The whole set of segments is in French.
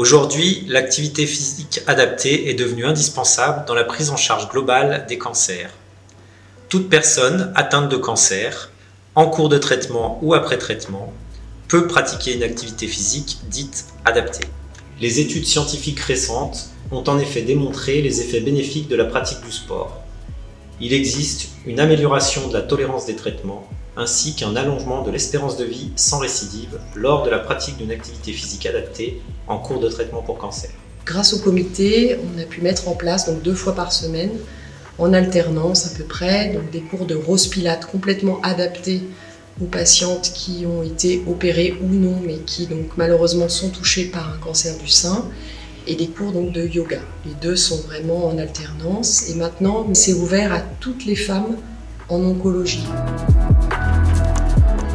Aujourd'hui, l'activité physique adaptée est devenue indispensable dans la prise en charge globale des cancers. Toute personne atteinte de cancer, en cours de traitement ou après traitement, peut pratiquer une activité physique dite adaptée. Les études scientifiques récentes ont en effet démontré les effets bénéfiques de la pratique du sport. Il existe une amélioration de la tolérance des traitements, ainsi qu'un allongement de l'espérance de vie sans récidive lors de la pratique d'une activité physique adaptée en cours de traitement pour cancer. Grâce au comité, on a pu mettre en place 2 fois par semaine, en alternance à peu près, des cours de rose pilates complètement adaptés aux patientes qui ont été opérées ou non, mais qui malheureusement sont touchées par un cancer du sein, et des cours de yoga. Les 2 sont vraiment en alternance, et maintenant c'est ouvert à toutes les femmes en oncologie.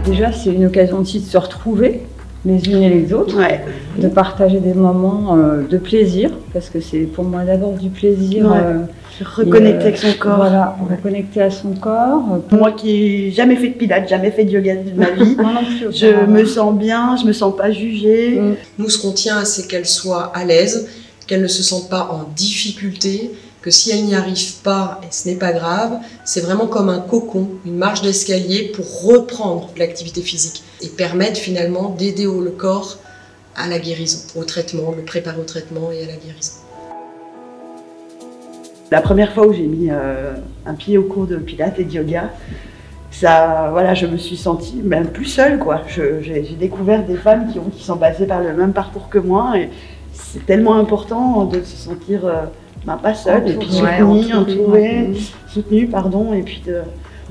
Déjà, c'est une occasion aussi de se retrouver les unes et les autres, de partager des moments de plaisir, parce que c'est pour moi d'abord du plaisir. Reconnecter avec son corps. Voilà, reconnecter à son corps. Moi qui n'ai jamais fait de pilates, jamais fait de yoga de ma vie, je me sens bien, je me sens pas jugée. Nous, ce qu'on tient, c'est qu'elle soit à l'aise, qu'elle ne se sente pas en difficulté, que si elle n'y arrive pas, et ce n'est pas grave, c'est vraiment comme un cocon, une marche d'escalier pour reprendre l'activité physique et permettre finalement d'aider le corps à la guérison, au traitement, le préparer au traitement et à la guérison. La première fois où j'ai mis un pied au cours de pilates et de yoga, je me suis sentie même plus seule, quoi. J'ai découvert des femmes qui sont passées par le même parcours que moi, et c'est tellement important de se sentir pas seule, et puis soutenue, et puis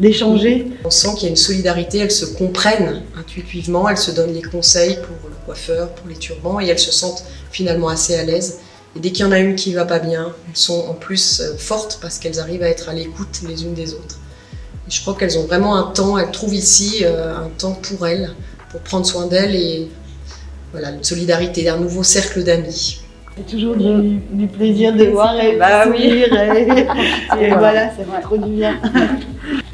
d'échanger. On sent qu'il y a une solidarité, elles se comprennent intuitivement, elles se donnent les conseils pour le coiffeur, pour les turbans, et elles se sentent finalement assez à l'aise. Et dès qu'il y en a une qui ne va pas bien, elles sont en plus fortes parce qu'elles arrivent à être à l'écoute les unes des autres. Et je crois qu'elles ont vraiment un temps, elles trouvent ici un temps pour elles, pour prendre soin d'elles, et voilà, une solidarité, un nouveau cercle d'amis. C'est toujours du plaisir de voir et sourire, et voilà, ça fait trop du bien.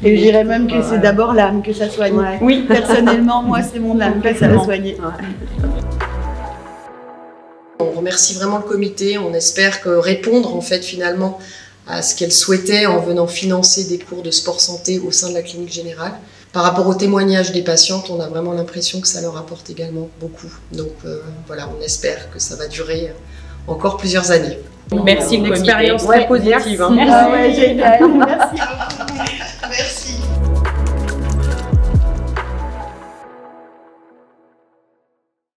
Et je dirais même que c'est d'abord l'âme que ça soigne. Oui, personnellement, moi c'est mon âme que ça va soigner. On remercie vraiment le comité, on espère répondre finalement à ce qu'elle souhaitait en venant financer des cours de sport santé au sein de la clinique générale. Par rapport aux témoignages des patientes, on a vraiment l'impression que ça leur apporte également beaucoup. Donc voilà, on espère que ça va durer encore plusieurs années. Merci, une expérience très positive. Merci. Génial. Merci.